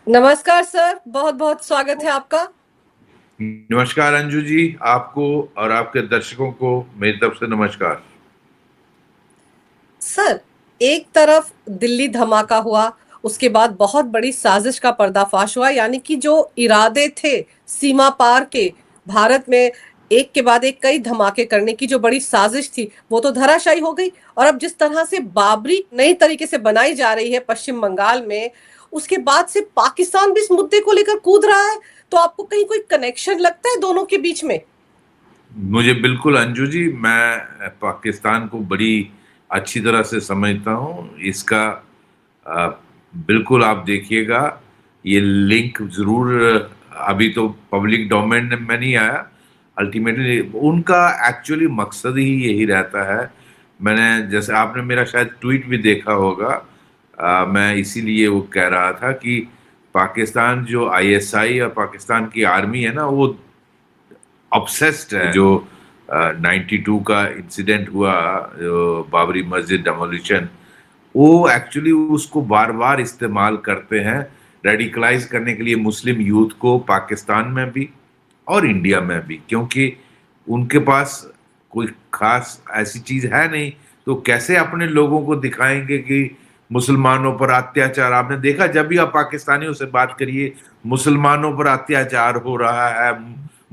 नमस्कार सर, बहुत-बहुत स्वागत है आपका। नमस्कार अंजू जी। आपको और आपके दर्शकों को मेरी तरफ से नमस्कार। सर, एक तरफ दिल्ली धमाका हुआ, उसके बाद बहुत बड़ी साजिश का पर्दाफाश हुआ, यानी कि जो इरादे थे सीमा पार के, भारत में एक के बाद एक कई धमाके करने की जो बड़ी साजिश थी, वो तो धराशायी हो गई। और अब जिस तरह से बाबरी नई तरीके से बनाई जा रही है पश्चिम बंगाल में, उसके बाद से पाकिस्तान भी इस मुद्दे को लेकर कूद रहा है। तो आपको कहीं कोई कनेक्शन लगता है दोनों के बीच में? मुझे बिल्कुल अंजू जी, मैं पाकिस्तान को बड़ी अच्छी तरह से समझता हूँ। इसका अ, बिल्कुल आप देखिएगा, ये लिंक जरूर अभी तो पब्लिक डोमेन में नहीं आया। अल्टीमेटली उनका एक्चुअली मकसद ही यही रहता है। मैंने, जैसे आपने मेरा शायद ट्वीट भी देखा होगा, मैं इसीलिए वो कह रहा था कि पाकिस्तान जो आईएसआई और पाकिस्तान की आर्मी है ना, वो ऑब्सेस्ड है। जो 92 का इंसिडेंट हुआ, जो बाबरी मस्जिद डेमोलिशन, वो एक्चुअली उसको बार बार इस्तेमाल करते हैं रेडिकलाइज करने के लिए मुस्लिम यूथ को, पाकिस्तान में भी और इंडिया में भी। क्योंकि उनके पास कोई खास ऐसी चीज है नहीं, तो कैसे अपने लोगों को दिखाएंगे कि मुसलमानों पर अत्याचार। आपने देखा, जब भी आप पाकिस्तानियों से बात करिए, मुसलमानों पर अत्याचार हो रहा है,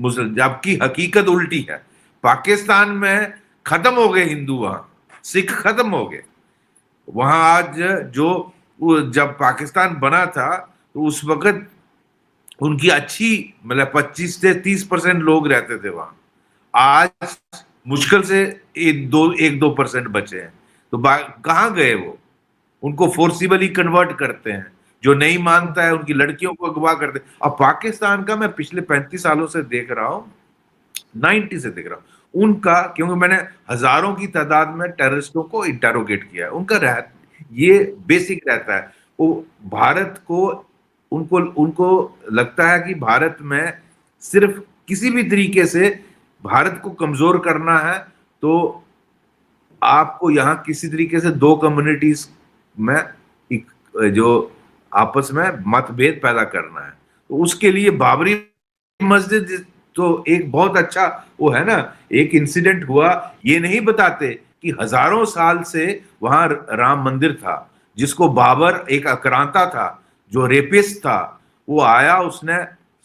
मुसल जबकि हकीकत उल्टी है। पाकिस्तान में खत्म हो गए हिंदू, वहां सिख खत्म हो गए। वहां आज जो जब पाकिस्तान बना था तो उस वक्त उनकी अच्छी, मतलब 25 से 30% लोग रहते थे वहां। आज मुश्किल से 1-2% बचे हैं। तो कहाँ गए वो? उनको फोर्सिबली कन्वर्ट करते हैं। जो नहीं मानता है उनकी लड़कियों को अगवा करते हैं। अब पाकिस्तान का मैं पिछले 35 सालों से देख रहा हूं, 90 से देख रहा हूं उनका, क्योंकि मैंने हजारों की तादाद में टेररिस्टों को इंटेरोगेट किया है। ये बेसिक रहता है। वो भारत को, उनको उनको लगता है कि भारत में सिर्फ किसी भी तरीके से भारत को कमजोर करना है, तो आपको यहाँ किसी तरीके से दो कम्युनिटीज में एक, जो आपस में मतभेद पैदा करना है। तो उसके लिए बाबरी मस्जिद तो एक बहुत अच्छा वो है ना। एक इंसिडेंट हुआ, ये नहीं बताते कि हजारों साल से वहां राम मंदिर था, जिसको बाबर, एक आक्रांता था, जो रेपिस्ट था, वो आया, उसने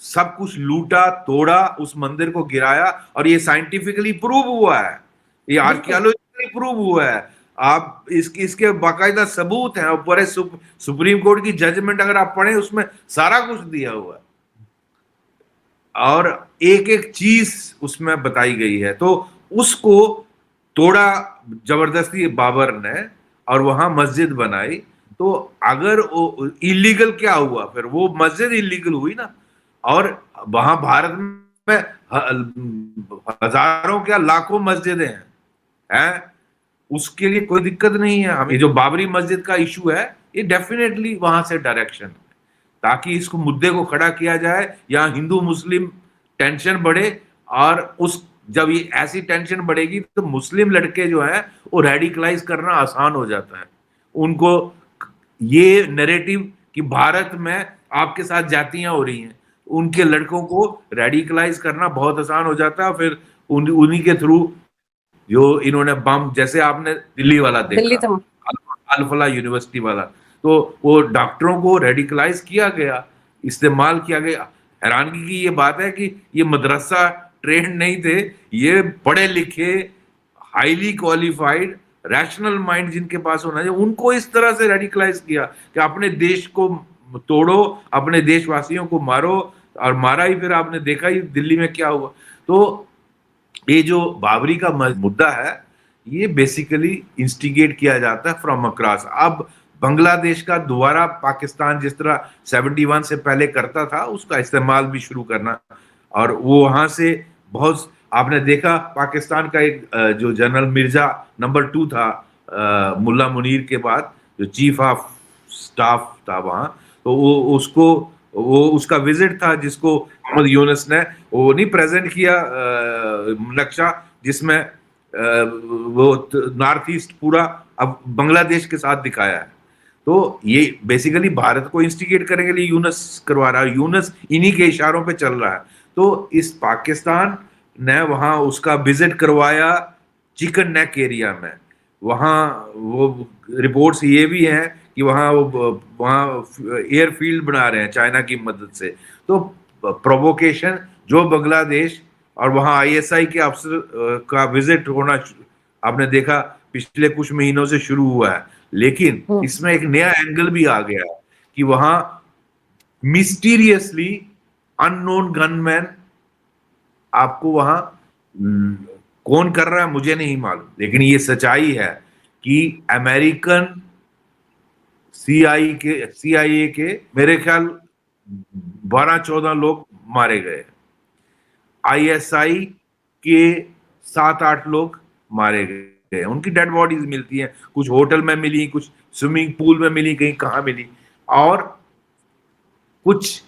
सब कुछ लूटा तोड़ा, उस मंदिर को गिराया। और ये साइंटिफिकली प्रूव हुआ है, ये बिल्कुल। आर्कियोलॉजिकली प्रूव हुआ है। आप इसके बाकायदा सबूत हैं। ऊपर है सुप्रीम कोर्ट की जजमेंट, अगर आप पढ़ें उसमें सारा कुछ दिया हुआ है और एक एक चीज उसमें बताई गई है। तो उसको तोड़ा जबरदस्ती बाबर ने और वहां मस्जिद बनाई। तो अगर वो इलीगल, क्या हुआ फिर? वो मस्जिद इलीगल हुई ना। और वहां भारत में हजारों, क्या लाखों मस्जिदें हैं। उसके लिए कोई दिक्कत नहीं है। हम ये जो बाबरी मस्जिद का इशू है, ये डेफिनेटली वहां से डायरेक्शन है, ताकि इसको मुद्दे को खड़ा किया जाए। यहाँ हिंदू मुस्लिम टेंशन बढ़े, और उस जब ये ऐसी टेंशन बढ़ेगी तो मुस्लिम लड़के जो है वो रेडिकलाइज करना आसान हो जाता है। उनको ये नैरेटिव कि भारत में आपके साथ जातियां हो रही हैं, उनके लड़कों को रेडिकलाइज करना बहुत आसान हो जाता है। फिर उन्हीं के थ्रू जो इन्होंने बम, जैसे आपने दिल्ली वाला देखा, दिल्ली धम अल फला यूनिवर्सिटी वाला, तो वो डॉक्टरों को रेडिकलाइज किया गया, इस्तेमाल किया गया। हैरानगी की ये बात है कि ये मदरसा ट्रेंड नहीं थे, ये पढ़े लिखे, हाईली क्वालिफाइड, रैशनल माइंड जिनके पास होना चाहिए, उनको इस तरह से रेडिकलाइज किया कि अपने देश को तोड़ो, अपने देशवासियों को मारो। और मारा ही, फिर आपने देखा ही दिल्ली में क्या हुआ। तो ये जो बाबरी का मुद्दा है, ये बेसिकली इंस्टिगेट किया जाता है फ्रॉम अक्रॉस। अब बांग्लादेश का दोबारा पाकिस्तान जिस तरह 71 से पहले करता था, उसका इस्तेमाल भी शुरू करना। और वो वहां से बहुत, आपने देखा पाकिस्तान का एक जो जनरल मिर्जा नंबर 2 था, मुल्ला मुनीर के बाद, जो चीफ ऑफ स्टाफ था वहां, तो वो उसका विजिट था, जिसको मोहम्मद यूनुस ने वो नहीं प्रेजेंट किया, नक्शा जिसमें वो नॉर्थ ईस्ट पूरा अब बांग्लादेश के साथ दिखाया है। तो ये बेसिकली भारत को इंस्टिगेट करने के लिए यूनस करवा रहा है, यूनस इन्हीं के इशारों पे चल रहा है। तो इस पाकिस्तान ने वहां उसका विजिट करवाया चिकन नेक एरिया में। वहां वो रिपोर्ट्स ये भी हैं कि वहां एयरफील्ड बना रहे हैं चाइना की मदद से। तो प्रोवोकेशन जो बांग्लादेश और वहां आईएसआई के अफसर का विजिट होना आपने देखा पिछले कुछ महीनों से शुरू हुआ है। लेकिन हम्म। इसमें एक नया एंगल भी आ गया है कि वहां मिस्टीरियसली अननोन गनमैन आपको वहां कौन कर रहा है मुझे नहीं मालूम, लेकिन ये सच्चाई है कि अमेरिकन सीआईए के मेरे ख्याल 12-14 लोग मारे गए, आईएसआई के 7-8 लोग मारे गए। उनकी डेड बॉडीज मिलती हैं, कुछ होटल में मिली, कुछ स्विमिंग पूल में मिली, कहीं कहां मिली, और कुछ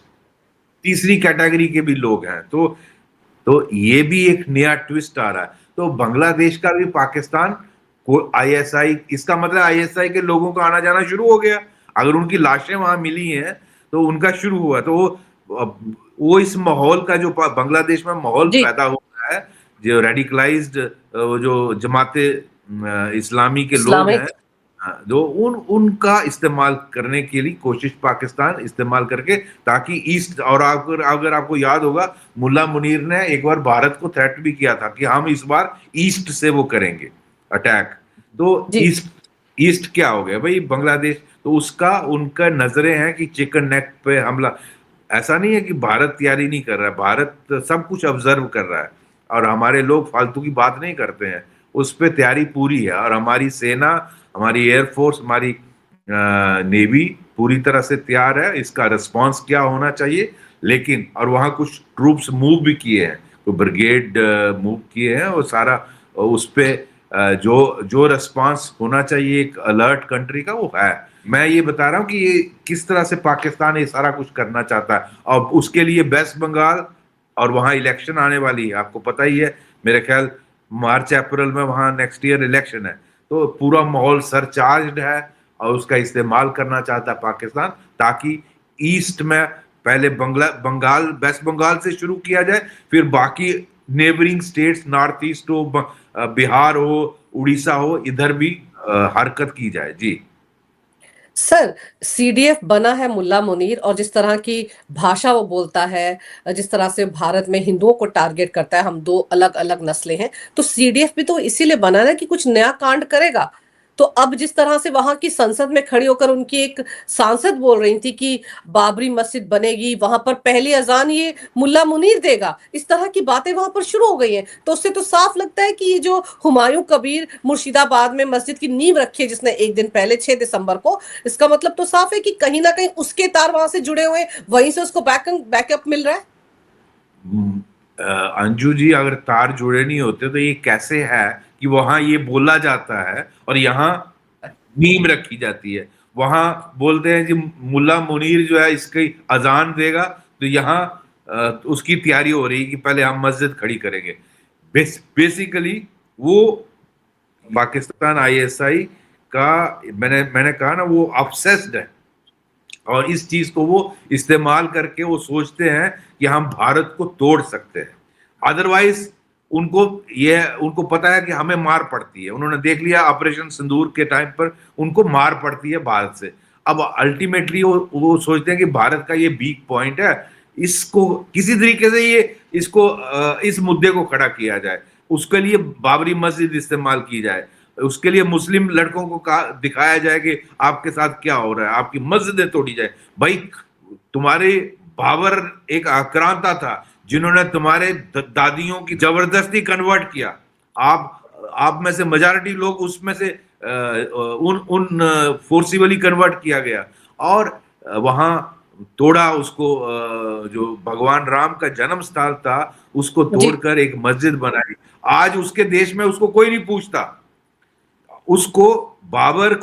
तीसरी कैटेगरी के भी लोग हैं। तो ये भी एक नया ट्विस्ट आ रहा है। तो बांग्लादेश का भी पाकिस्तान को आईएसआई, इसका मतलब आईएसआई के लोगों का आना जाना शुरू हो गया। अगर उनकी लाशें वहां मिली हैं तो उनका शुरू हुआ। तो वो इस माहौल का जो बांग्लादेश में माहौल जी। पैदा हो रहा है, जो रेडिकलाइज्ड जो जमाते इस्लामी के लोग हैं, इस्लामिक। हाँ, जो उनका इस्तेमाल करने के लिए कोशिश पाकिस्तान इस्तेमाल करके, ताकि ईस्ट, और अगर अगर आपको याद होगा मुल्ला मुनीर ने एक बार भारत को थ्रेट भी किया था कि हम इस बार ईस्ट से वो करेंगे अटैक। तो जी। ईस्ट ईस्ट क्या हो गया भाई, बांग्लादेश। तो उसका उनका नजरें हैं कि चिकन नेक पे हमला। ऐसा नहीं है कि भारत तैयारी नहीं कर रहा है, भारत सब कुछ ऑब्जर्व कर रहा है, और हमारे लोग फालतू की बात नहीं करते हैं, उस पर तैयारी पूरी है। और हमारी सेना, हमारी एयरफोर्स, हमारी नेवी पूरी तरह से तैयार है। इसका रिस्पांस क्या होना चाहिए, लेकिन और वहाँ कुछ ट्रूप्स मूव भी किए हैं, तो ब्रिगेड मूव किए हैं, और सारा उस पर जो जो रिस्पांस होना चाहिए एक अलर्ट कंट्री का वो है। मैं ये बता रहा हूँ कि ये किस तरह से पाकिस्तान ये सारा कुछ करना चाहता है, और उसके लिए वेस्ट बंगाल, और वहाँ इलेक्शन आने वाली है, आपको पता ही है, मेरे ख्याल मार्च अप्रैल में वहाँ नेक्स्ट ईयर इलेक्शन है। तो पूरा माहौल सरचार्ज्ड है, और उसका इस्तेमाल करना चाहता है पाकिस्तान, ताकि ईस्ट में पहले बंगाल, वेस्ट बंगाल से शुरू किया जाए, फिर बाकी नेबरिंग स्टेट्स, नॉर्थ ईस्ट हो, बिहार हो, उड़ीसा हो, इधर भी हरकत की जाए। जी सर, सीडीएफ बना है मुल्ला मुनीर, और जिस तरह की भाषा वो बोलता है, जिस तरह से भारत में हिंदुओं को टारगेट करता है, हम दो अलग अलग नस्लें हैं, तो सीडीएफ भी तो इसीलिए बना है ना कि कुछ नया कांड करेगा। तो अब जिस तरह से वहां की संसद में खड़ी होकर उनकी एक सांसद बोल रही थी कि बाबरी मस्जिद बनेगी, वहां पर पहली अजान ये मुल्ला मुनीर देगा, इस तरह की बातें वहां पर शुरू हो गई हैं। तो उससे तो साफ लगता है कि ये जो हुमायूं कबीर मुर्शिदाबाद में मस्जिद की नींव रखी है जिसने एक दिन पहले 6 दिसंबर को, इसका मतलब तो साफ है कि कहीं ना कहीं उसके तार वहां से जुड़े हुए, वहीं से उसको बैकअप मिल रहा है। अंजू जी, अगर तार जुड़े नहीं होते तो ये कैसे है कि वहां ये बोला जाता है और यहाँ नीम रखी जाती है। वहां बोलते हैं कि मुल्ला मुनीर जो है इसकी अजान देगा, तो यहाँ उसकी तैयारी हो रही है कि पहले हम मस्जिद खड़ी करेंगे। बेसिकली वो पाकिस्तान आईएसआई का, मैंने कहा ना, वो ऑब्सेस्ड है, और इस चीज को वो इस्तेमाल करके वो सोचते हैं कि हम भारत को तोड़ सकते हैं। अदरवाइज उनको पता है कि हमें मार पड़ती है। उन्होंने देख लिया ऑपरेशन सिंदूर के टाइम पर, उनको मार पड़ती है भारत से। अब अल्टीमेटली वो सोचते हैं कि भारत का ये वीक पॉइंट है, इसको किसी तरीके से इस मुद्दे को खड़ा किया जाए, उसके लिए बाबरी मस्जिद इस्तेमाल की जाए, उसके लिए मुस्लिम लड़कों को दिखाया जाए कि आपके साथ क्या हो रहा है, आपकी मस्जिदें तोड़ी जाए। भाई, तुम्हारे बाबर एक आक्रांता था जिन्होंने तुम्हारे दादियों की जबरदस्ती कन्वर्ट किया। आप में से मेजॉरिटी लोग उसमें से उन फोर्सिबली कन्वर्ट किया गया, और वहां तोड़ा उसको, जो भगवान राम का जन्म स्थल था उसको जी। तोड़कर एक मस्जिद बनाई। आज उसके देश में उसको कोई नहीं पूछता। उसको बाबर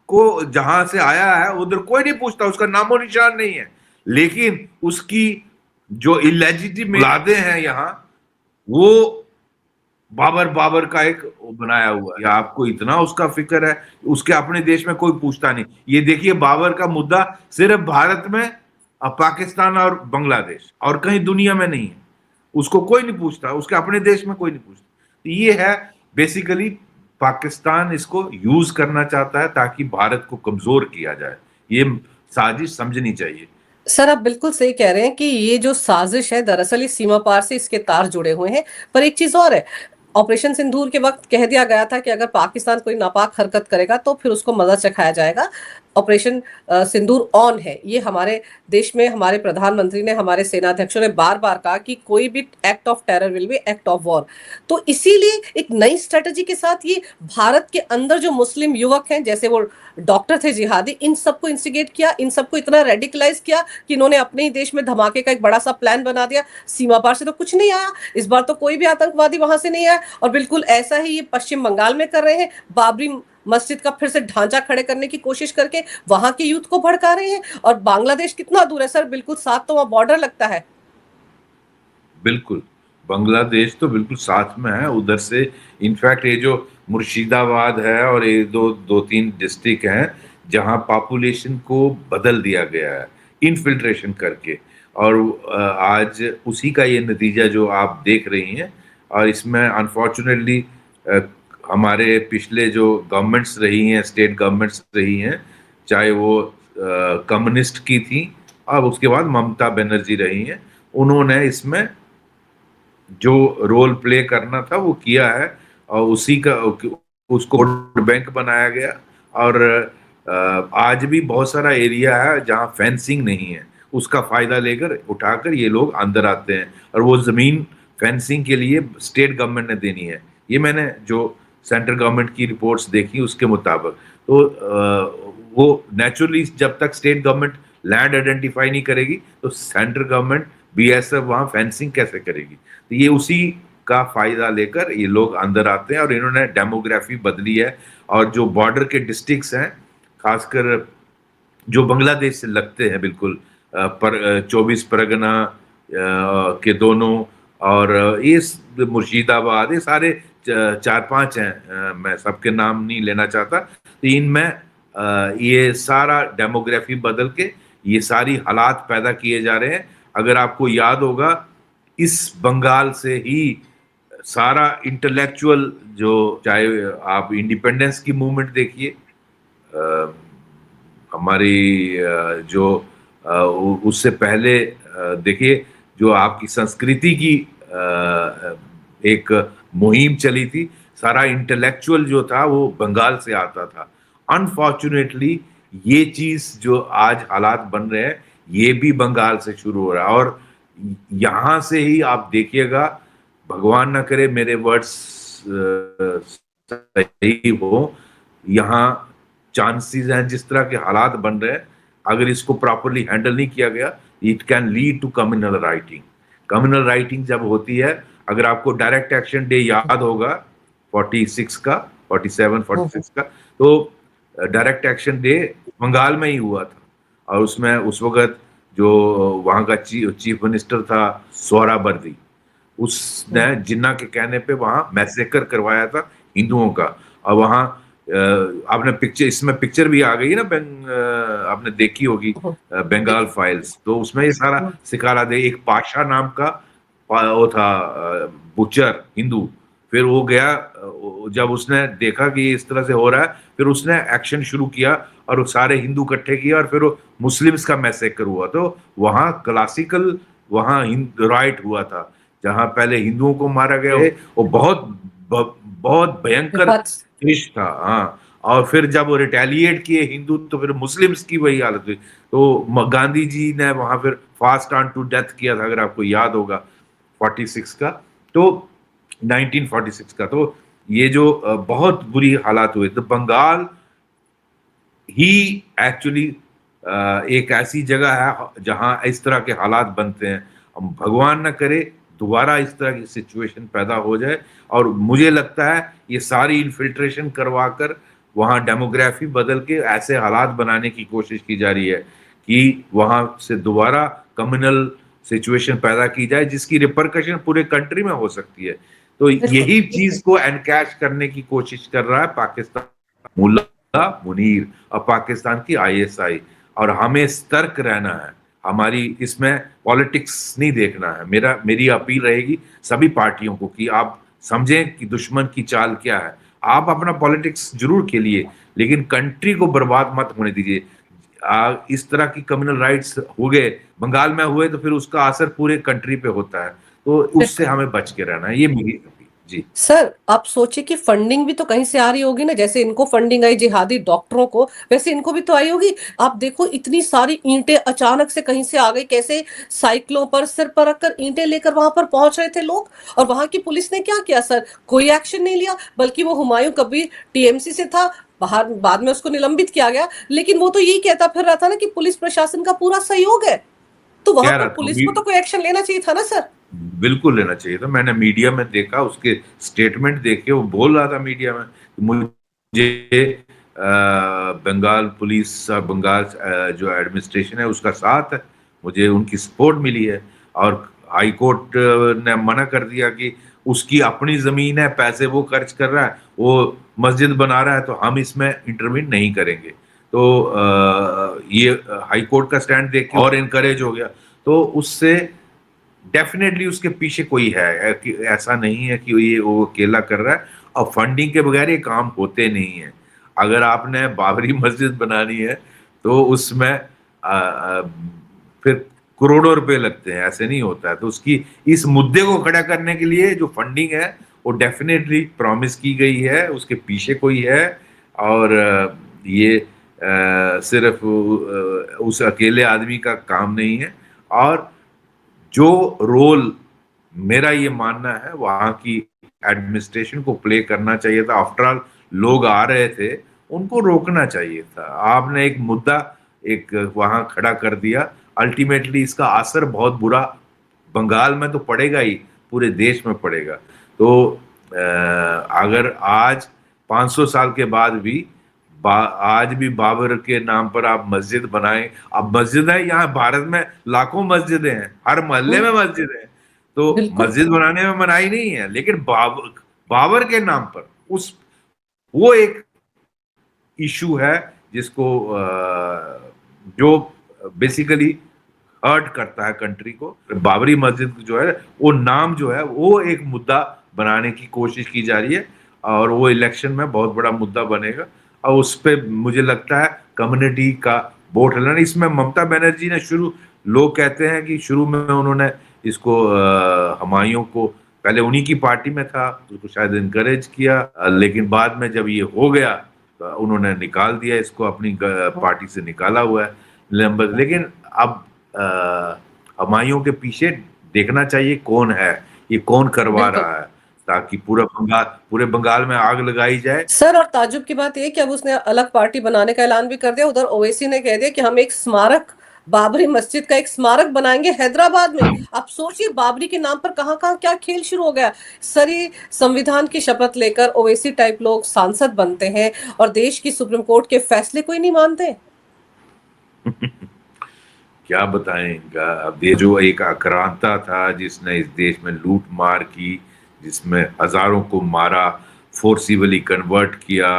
को जहां से आया है उधर कोई नहीं पूछता, उसका नामो निशान नहीं है। लेकिन उसकी जो इलेजिटिमेट औलादे हैं यहाँ, वो बाबर बाबर का एक बनाया हुआ है, या आपको इतना उसका फिक्र है, उसके अपने देश में कोई पूछता नहीं। ये देखिए बाबर का मुद्दा सिर्फ भारत में, पाकिस्तान और बांग्लादेश, और कहीं दुनिया में नहीं है। उसको कोई नहीं पूछता, उसके अपने देश में कोई नहीं पूछता। तो ये है बेसिकली, पाकिस्तान इसको यूज करना चाहता है ताकि भारत को कमजोर किया जाए। ये साजिश समझनी चाहिए। सर, आप बिल्कुल सही कह रहे हैं कि ये जो साजिश है दरअसल इस सीमा पार से इसके तार जुड़े हुए हैं। पर एक चीज और है, ऑपरेशन सिंदूर के वक्त कह दिया गया था कि अगर पाकिस्तान कोई नापाक हरकत करेगा तो फिर उसको मजा चखाया जाएगा। ऑपरेशन सिंदूर ऑन है, ये हमारे देश में हमारे प्रधानमंत्री ने, हमारे सेनाध्यक्षों ने बार बार कहा कि कोई भी act of terror will be act of war. तो इसीलिए एक नई स्ट्रेटजी के साथ ये भारत के अंदर जो मुस्लिम युवक हैं, जैसे वो डॉक्टर थे जिहादी, इन सबको इंस्टिगेट किया, इन सबको इतना रेडिकलाइज किया कि इन्होंने अपने ही देश में धमाके का एक बड़ा सा प्लान बना दिया। सीमा पार से तो कुछ नहीं आया, इस बार तो कोई भी आतंकवादी वहां से नहीं आया। और बिल्कुल ऐसा ही ये पश्चिम बंगाल में कर रहे हैं, बाबरी मस्जिद का फिर से ढांचा खड़े करने की कोशिश करके वहां के यूथ को भड़का रहे हैं। और बांग्लादेश कितना दूर है सर, बिल्कुल साथ तो वहां बॉर्डर लगता है। बिल्कुल, बांग्लादेश तो बिल्कुल साथ में है उधर से। इनफैक्ट ये जो मुर्शिदाबाद है और ये दो दो तीन डिस्ट्रिक्ट हैं जहां पॉपुलेशन को बदल दिया गया है इनफिल्ट्रेशन करके, और आज उसी का ये नतीजा जो आप देख रही हैं। और इसमें अनफॉर्चुनेटली हमारे पिछले जो गवर्नमेंट्स रही हैं, स्टेट गवर्नमेंट्स रही हैं, चाहे वो कम्युनिस्ट की थी और उसके बाद ममता बनर्जी रही हैं, उन्होंने इसमें जो रोल प्ले करना था वो किया है। और उसी का उसको वोट बैंक बनाया गया। और आज भी बहुत सारा एरिया है जहां फेंसिंग नहीं है, उसका फायदा लेकर उठाकर ये लोग अंदर आते हैं, और वो जमीन फेंसिंग के लिए स्टेट गवर्नमेंट ने देनी है। ये मैंने जो सेंट्रल गवर्नमेंट की रिपोर्ट्स देखी उसके मुताबिक, तो वो नेचुरली जब तक स्टेट गवर्नमेंट लैंड आइडेंटिफाई नहीं करेगी तो सेंट्रल गवर्नमेंट बीएसएफ वहां फेंसिंग कैसे करेगी। तो ये उसी का फायदा लेकर ये लोग अंदर आते हैं, और इन्होंने डेमोग्राफी बदली है। और जो बॉर्डर के डिस्ट्रिक्ट्स हैं, खासकर जो बांग्लादेश से लगते हैं बिल्कुल, पर 24 परगना के दोनों, और ये मुर्शिदाबाद, ये सारे चार पांच हैं, मैं सबके नाम नहीं लेना चाहता। तो इनमें ये सारा डेमोग्राफी बदल के ये सारी हालात पैदा किए जा रहे हैं। अगर आपको याद होगा, इस बंगाल से ही सारा इंटेलेक्चुअल, जो चाहे आप इंडिपेंडेंस की मूवमेंट देखिए, हमारी जो उससे पहले देखिए, जो आपकी संस्कृति की एक मुहिम चली थी, सारा इंटेलेक्चुअल जो था वो बंगाल से आता था। अनफॉर्चुनेटली ये चीज जो आज हालात बन रहे हैं, ये भी बंगाल से शुरू हो रहा है। और यहां से ही आप देखिएगा, भगवान ना करे मेरे वर्ड्स सही हो, यहाँ चांसेस हैं, जिस तरह के हालात बन रहे हैं, अगर इसको प्रॉपरली हैंडल नहीं किया गया, it can lead to communal rioting. Communal rioting जब होती है, अगर आपको डायरेक्ट एक्शन डे याद होगा 46 का, 47 46 का, तो डायरेक्ट एक्शन डे बंगाल में ही हुआ था। और उसमें उस वक्त जो वहां का चीफ मिनिस्टर था सोहरावर्दी, उसने जिन्ना के कहने पे वहां मैसेकर करवाया था हिंदुओं का। और वहां आपने पिक्चर, इसमें पिक्चर भी आ गई है ना, आपने देखी होगी, बंगाल फाइल्स, तो उसमें ये सारा सिखारा दे। एक पाशा नाम का वो था बुचर हिंदू, फिर वो गया, जब उसने देखा कि इस तरह से हो रहा है, फिर उसने एक्शन शुरू किया और वो सारे हिंदू इकट्ठे किया, और फिर वो मुस्लिम्स का मैसेकर हुआ। तो वहां क्लासिकल, वहां राइट हुआ था, जहां पहले हिंदुओं को मारा गया, वो बहुत बहुत भयंकर देश था। हाँ, और फिर जब वो रिटेलिएट किए हिंदू, तो फिर मुस्लिम्स की वही हालत हुई। तो गांधी जी ने वहां फिर फास्ट ऑन टू डेथ किया था, अगर आपको याद होगा 46 का, तो 1946 का। तो ये जो बहुत बुरी हालात हुए, तो बंगाल ही एक्चुअली एक ऐसी जगह है जहां इस तरह के हालात बनते हैं। भगवान न करे दोबारा इस तरह की सिचुएशन पैदा हो जाए। और मुझे लगता है ये सारी इन्फिल्ट्रेशन करवा कर वहां डेमोग्राफी बदल के ऐसे हालात बनाने की कोशिश की जा रही है कि वहां से दोबारा कम्युनल सिचुएशन पैदा की जाए, जिसकी रिपरकशन पूरे कंट्री में हो सकती है। तो बिल्कुल यही चीज को एनकैश करने की कोशिश कर रहा है पाकिस्तान, मुल्ला मुनीर और पाकिस्तान की आईएसआई। और हमें सतर्क रहना है, हमारी इसमें पॉलिटिक्स नहीं देखना है। मेरी अपील रहेगी सभी पार्टियों को कि आप समझें कि दुश्मन की चाल क्या है। आप अपना पॉलिटिक्स जरूर खेलिए, लेकिन कंट्री को बर्बाद मत होने दीजिए। इस तरह की कम्युनल राइट्स हो गए, बंगाल में हुए, तो फिर उसका असर पूरे कंट्री पे होता है। तो उससे बिल्कुल हमें बच के रहना है, ये मेरी अपील। जी। सर, आप सोचिए कि फंडिंग भी तो कहीं से आ रही होगी ना, जैसे इनको फंडिंग आई जिहादी डॉक्टरों को, वैसे इनको भी तो आई होगी। आप देखो इतनी सारी ईंटें अचानक से कहीं से आ गई, कैसे साइकिलों पर सिर पर रखकर ईंटें लेकर वहां पर पहुंच रहे थे लोग। और वहां की पुलिस ने क्या किया सर? कोई एक्शन नहीं लिया, बल्कि वो हुमायूं कबीर टीएमसी से था, बाहर बाद में उसको निलंबित किया गया, लेकिन वो तो यही कहता फिर रहा था ना कि पुलिस प्रशासन का पूरा सहयोग है। तो वहां कह पर रहा था पुलिस को तो कोई एक्शन लेना चाहिए था ना सर? बिल्कुल लेना चाहिए था। मैंने मीडिया में देखा, उसके स्टेटमेंट देखे, वो बोल रहा था मीडिया में कि मुझे बंगाल पुलिस और बंगाल जो एडमिनिस्ट्रेशन है उसका साथ है, मुझे उनकी सपोर्ट मिली है। और हाई कोर्ट ने मना कर दिया कि उसकी अपनी जमीन है, पैसे वो खर्च कर रहा है, वो मस्जिद बना रहा है, तो हम इसमें इंटरवीन नहीं करेंगे। तो ये हाई कोर्ट का स्टैंड देख के और इनकरेज हो गया। तो उससे डेफिनेटली उसके पीछे कोई है, कि ऐसा नहीं है कि ये वो अकेला कर रहा है। और फंडिंग के बगैर ये काम होते नहीं है। अगर आपने बाबरी मस्जिद बनानी है तो उसमें फिर करोड़ों रुपए लगते हैं, ऐसे नहीं होता है। तो उसकी इस मुद्दे को खड़ा करने के लिए जो फंडिंग है वो डेफिनेटली प्रॉमिस की गई है, उसके पीछे कोई है। और ये सिर्फ उस अकेले आदमी का काम नहीं है। और जो रोल मेरा ये मानना है वहां की एडमिनिस्ट्रेशन को प्ले करना चाहिए था। आफ्टर ऑल लोग आ रहे थे, उनको रोकना चाहिए था। आपने एक मुद्दा एक वहां खड़ा कर दिया, अल्टीमेटली इसका असर बहुत बुरा बंगाल में तो पड़ेगा ही, पूरे देश में पड़ेगा। तो अगर आज 500 साल के बाद भी आज भी बाबर के नाम पर आप मस्जिद बनाएं। अब मस्जिद है यहाँ भारत में, लाखों मस्जिदें हैं, हर मोहल्ले में मस्जिद है। तो बिल्कुल मस्जिद बनाने में मनाही नहीं है, लेकिन बाबर के नाम पर उस वो एक इशू है जिसको जो बेसिकली हर्ट करता है कंट्री को। बाबरी मस्जिद जो है वो नाम जो है वो एक मुद्दा बनाने की कोशिश की जा रही है, और वो इलेक्शन में बहुत बड़ा मुद्दा बनेगा। और उस पर मुझे लगता है कम्युनिटी का वोट हिलाना। इसमें ममता बनर्जी ने लोग कहते हैं कि शुरू में उन्होंने इसको हुमायूं को, पहले उन्हीं की पार्टी में था, उसको शायद इनकरेज किया, लेकिन बाद में जब ये हो गया तो उन्होंने निकाल दिया इसको, अपनी पार्टी से निकाला हुआ है निलंबित। लेकिन अब हुमायूं के पीछे देखना चाहिए कौन है, ये कौन करवा बिल्कुल रहा है, ताकि पूरे बंगाल में आग लगाई जाए। सर, और ताज्जुब की बात यह कि अब उसने अलग पार्टी बनाने का ऐलान भी कर दिया। उधर ओवैसी ने कह दिया कि हम एक स्मारक, बाबरी मस्जिद का एक स्मारक बनाएंगे हैदराबाद में। आप सोचिए बाबरी के नाम पर कहां कहां क्या खेल शुरू हो गया। सर, ये संविधान की शपथ लेकर ओवैसी टाइप लोग सांसद बनते हैं और देश की सुप्रीम कोर्ट के फैसले कोई नहीं मानते। क्या बताएं इनका। अब ये जो एक आक्रांता था जिसने इस देश में लूट मार की, जिसमें हजारों को मारा, फोर्सिबली कन्वर्ट किया,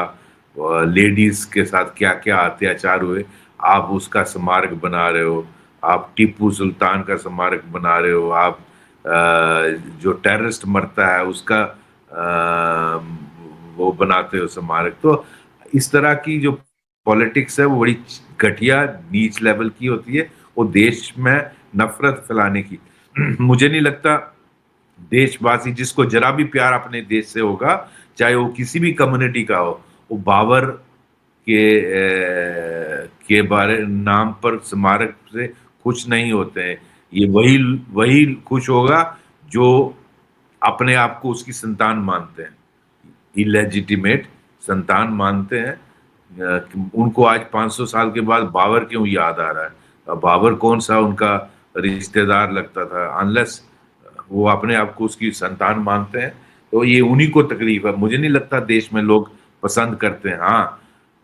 लेडीज के साथ क्या क्या अत्याचार हुए, आप उसका स्मारक बना रहे हो। आप टीपू सुल्तान का स्मारक बना रहे हो। आप जो टेररिस्ट मरता है उसका वो बनाते हो स्मारक। तो इस तरह की जो पॉलिटिक्स है वो बड़ी घटिया नीच लेवल की होती है, वो देश में नफरत फैलाने की। मुझे नहीं लगता देशवासी जिसको जरा भी प्यार अपने देश से होगा, चाहे वो किसी भी कम्युनिटी का हो, वो बाबर के बारे नाम पर स्मारक से खुश नहीं होते हैं। ये वही वही खुश होगा जो अपने आप को उसकी संतान मानते हैं, इलेजिटिमेट संतान मानते हैं। उनको आज 500 साल के बाद बाबर क्यों याद आ रहा है? बाबर कौन सा उनका रिश्तेदार लगता था? अनलेस वो अपने आप को उसकी संतान मानते हैं, तो ये उन्हीं को तकलीफ है। मुझे नहीं लगता देश में लोग पसंद करते हैं। हाँ,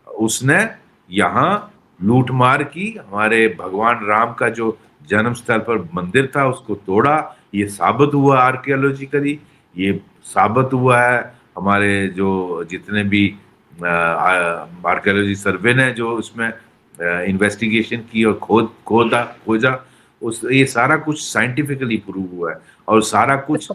उसने यहाँ लूटमार की, हमारे भगवान राम का जो जन्म स्थल पर मंदिर था उसको तोड़ा, ये साबित हुआ आर्कियोलॉजिकली। ये साबित हुआ है, हमारे जो जितने भी आर्कियोलॉजी सर्वे ने जो उसमें इन्वेस्टिगेशन की और खोजा, उस ये सारा कुछ साइंटिफिकली प्रूव हुआ है और सारा कुछ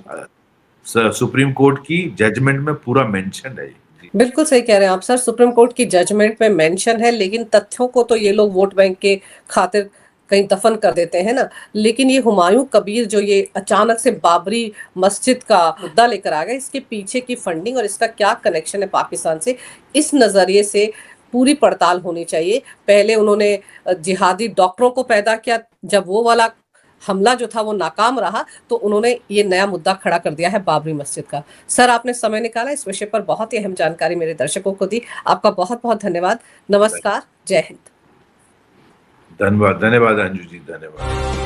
सुप्रीम कोर्ट की जजमेंट में पूरा मेंशन है। जी। बिल्कुल सही कह रहे हैं आप सर, सुप्रीम कोर्ट की जजमेंट में मेंशन है, लेकिन तथ्यों को तो ये लोग वोट बैंक के खातिर कहीं दफन कर देते हैं ना। लेकिन ये हुमायूं कबीर जो ये अचानक से बाबरी मस्जिद का मुद्दा लेकर आ गए, इसके पीछे की फंडिंग और इसका क्या कनेक्शन है पाकिस्तान से, इस नजरिए से पूरी पड़ताल होनी चाहिए। पहले उन्होंने जिहादी डॉक्टरों को पैदा किया, जब वो वाला हमला जो था वो नाकाम रहा, तो उन्होंने ये नया मुद्दा खड़ा कर दिया है बाबरी मस्जिद का। सर, आपने समय निकाला, इस विषय पर बहुत ही अहम जानकारी मेरे दर्शकों को दी। आपका बहुत बहुत धन्यवाद। नमस्कार, जय हिंद। धन्यवाद, धन्यवाद अंजू जी, धन्यवाद।